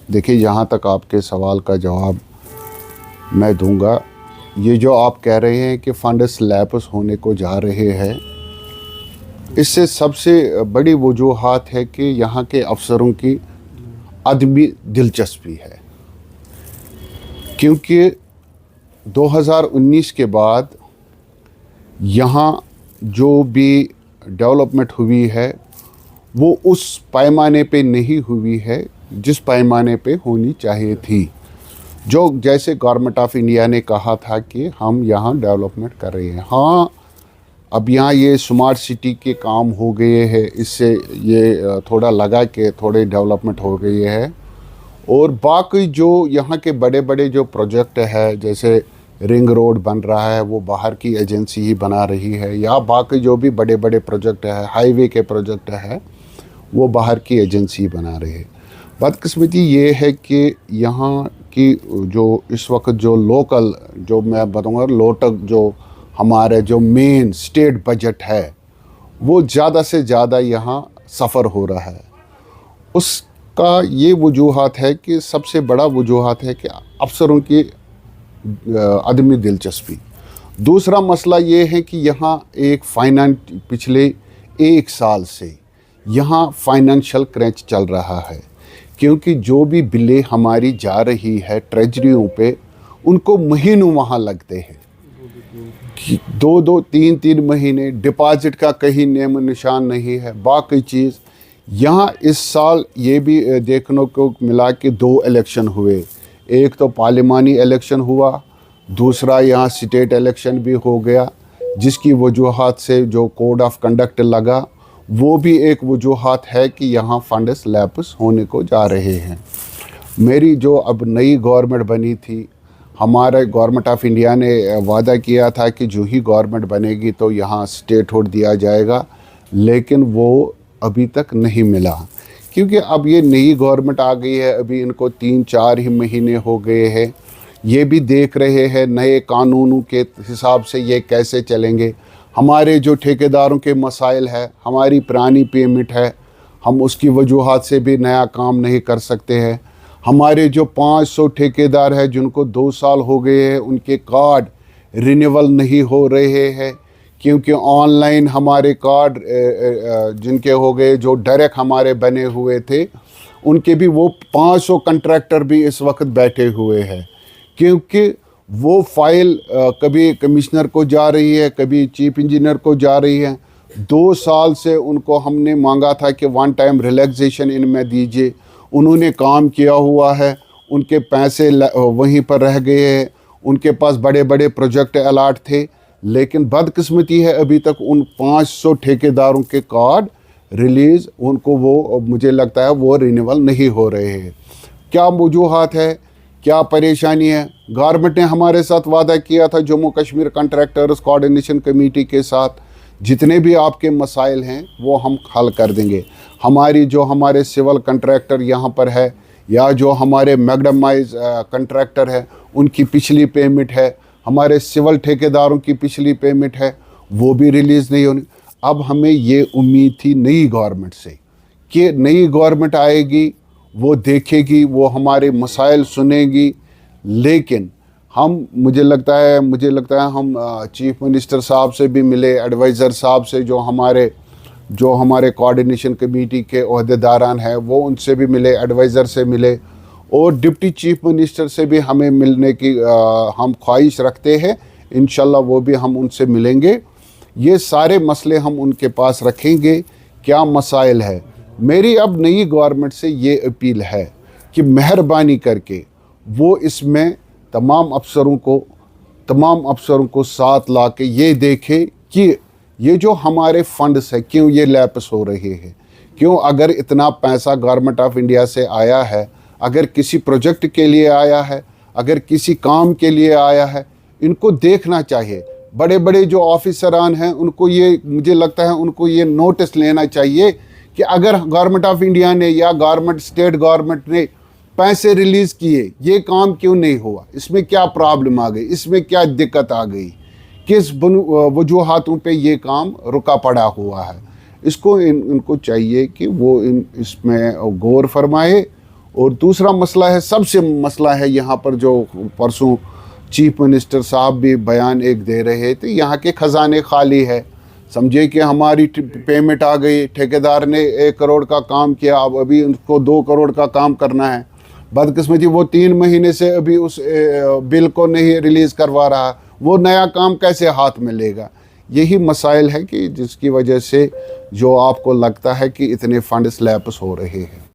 देखिए, जहाँ तक आपके सवाल का जवाब मैं दूंगा, ये जो आप कह रहे हैं कि फंड्स लैप्स होने को जा रहे हैं, इससे सबसे बड़ी वजूहात है कि यहाँ के अफसरों की अदमी दिलचस्पी है। क्योंकि 2019 के बाद यहाँ जो भी डेवलपमेंट हुई है वो उस पैमाने पे नहीं हुई है जिस पैमाने पे होनी चाहिए थी। जो जैसे गवर्नमेंट ऑफ इंडिया ने कहा था कि हम यहाँ डेवलपमेंट कर रहे हैं। हाँ, अब यहाँ ये स्मार्ट सिटी के काम हो गए हैं, इससे ये थोड़ा लगा कि थोड़े डेवलपमेंट हो गई है। और बाकी जो यहाँ के बड़े बड़े जो प्रोजेक्ट है, जैसे रिंग रोड बन रहा है, वो बाहर की एजेंसी ही बना रही है, या बाकी जो भी बड़े बड़े प्रोजेक्ट है, हाईवे के प्रोजेक्ट है, वो बाहर की एजेंसी बना रही है। बदकिस्मती ये है कि यहाँ की जो इस वक्त जो लोकल, जो मैं बताऊँगा लोटक, जो हमारे जो मेन स्टेट बजट है, वो ज़्यादा से ज़्यादा यहाँ सफ़र हो रहा है। उसका ये वजूहात है कि सबसे बड़ा वजूहात है कि अफसरों की अदमी दिलचस्पी। दूसरा मसला ये है कि यहाँ एक पिछले 1 साल से यहाँ फाइनेंशियल क्रंच चल रहा है, क्योंकि जो भी बिलें हमारी जा रही है ट्रेजरियों पे, उनको महीनों वहाँ लगते हैं, 2-2, 3-3 महीने, डिपॉजिट का कहीं नेम निशान नहीं है। बाकी चीज़ यहाँ इस साल ये भी देखने को मिला कि 2 इलेक्शन हुए, एक तो पार्लिमानी इलेक्शन हुआ, दूसरा यहाँ स्टेट इलेक्शन भी हो गया, जिसकी वजूहात से जो कोड ऑफ कंडक्ट लगा, वो भी एक वजूहात है कि यहाँ फंड्स लैप्स होने को जा रहे हैं। मेरी जो अब नई गवर्नमेंट बनी थी, हमारे गवर्नमेंट ऑफ इंडिया ने वादा किया था कि जो ही गवर्नमेंट बनेगी तो यहाँ स्टेटहुड दिया जाएगा, लेकिन वो अभी तक नहीं मिला। क्योंकि अब ये नई गवर्नमेंट आ गई है, अभी इनको 3-4 ही महीने हो गए हैं। ये भी देख रहे हैं नए कानूनों के हिसाब से ये कैसे चलेंगे। हमारे जो ठेकेदारों के मसाइल है, हमारी पुरानी पेमेंट है, हम उसकी वजूहात से भी नया काम नहीं कर सकते हैं। हमारे जो 500 ठेकेदार हैं जिनको 2 साल हो गए हैं, उनके कार्ड रिन्यूअल नहीं हो रहे हैं, क्योंकि ऑनलाइन हमारे कार्ड जिनके हो गए, जो डायरेक्ट हमारे बने हुए थे, उनके भी वो 500 कंट्रैक्टर भी इस वक्त बैठे हुए हैं, क्योंकि वो फाइल कभी कमिश्नर को जा रही है, कभी चीफ इंजीनियर को जा रही है। 2 साल से उनको हमने मांगा था कि 1 टाइम रिलैक्सेशन इनमें दीजिए, उन्होंने काम किया हुआ है, उनके पैसे वहीं पर रह गए हैं, उनके पास बड़े बड़े प्रोजेक्ट अलॉट थे, लेकिन बदकिस्मती है अभी तक उन 500 ठेकेदारों के कार्ड रिलीज़, उनको वो मुझे लगता है वो रिन्यूअल नहीं हो रहे हैं। क्या वजूहात है, क्या परेशानी है? गवर्नमेंट ने हमारे साथ वादा किया था Jammu Kashmir contractors coordination committee के साथ, जितने भी आपके मसाइल हैं वो हम हल कर देंगे। हमारे सिविल कॉन्ट्रैक्टर यहाँ पर है, या जो हमारे मैग्डमाइज कॉन्ट्रैक्टर है, उनकी पिछली पेमेंट है, हमारे सिविल ठेकेदारों की पिछली पेमेंट है, वो भी रिलीज़ नहीं होनी। अब हमें ये उम्मीद थी नई गवर्नमेंट से कि नई गवर्नमेंट आएगी, वो देखेगी, वो हमारे मसाइल सुनेगी, लेकिन मुझे लगता है हम चीफ मिनिस्टर साहब से भी मिले, एडवाइज़र साहब से, जो हमारे कोऑर्डिनेशन कमेटी के ओहदेदारान हैं वो उनसे भी मिले, एडवाइज़र से मिले, और डिप्टी चीफ मिनिस्टर से भी हमें मिलने की हम ख्वाहिश रखते हैं। इंशाल्लाह वो भी हम उनसे मिलेंगे, ये सारे मसले हम उनके पास रखेंगे, क्या मसाइल है। मेरी अब नई गवर्नमेंट से ये अपील है कि मेहरबानी करके वो इसमें तमाम अफसरों को साथ ला के ये देखे कि ये जो हमारे फंड्स है क्यों ये लैप्स हो रहे हैं, क्यों अगर इतना पैसा गवर्नमेंट ऑफ इंडिया से आया है, अगर किसी प्रोजेक्ट के लिए आया है, अगर किसी काम के लिए आया है, इनको देखना चाहिए। बड़े बड़े जो ऑफिसरान हैं उनको ये, मुझे लगता है उनको ये नोटिस लेना चाहिए कि अगर गवर्नमेंट ऑफ इंडिया ने या स्टेट गवर्नमेंट ने पैसे रिलीज़ किए, ये काम क्यों नहीं हुआ, इसमें क्या प्रॉब्लम आ गई, इसमें क्या दिक्कत आ गई, किस वजूहातों पे ये काम रुका पड़ा हुआ है। इसको इनको चाहिए कि वो इसमें गौर फरमाए और दूसरा मसला है, सबसे मसला है यहाँ पर जो परसों चीफ मिनिस्टर साहब भी बयान एक दे रहे थे, यहाँ के ख़जाने खाली है। समझे कि हमारी पेमेंट आ गई, ठेकेदार ने 1 करोड़ का काम किया, अब अभी उनको 2 करोड़ का काम करना है। बदकिस्मती वो 3 महीने से अभी उस बिल को नहीं रिलीज़ करवा रहा, वो नया काम कैसे हाथ में लेगा। यही मसाइल है कि जिसकी वजह से जो आपको लगता है कि इतने फंड्स लैप्स हो रहे हैं।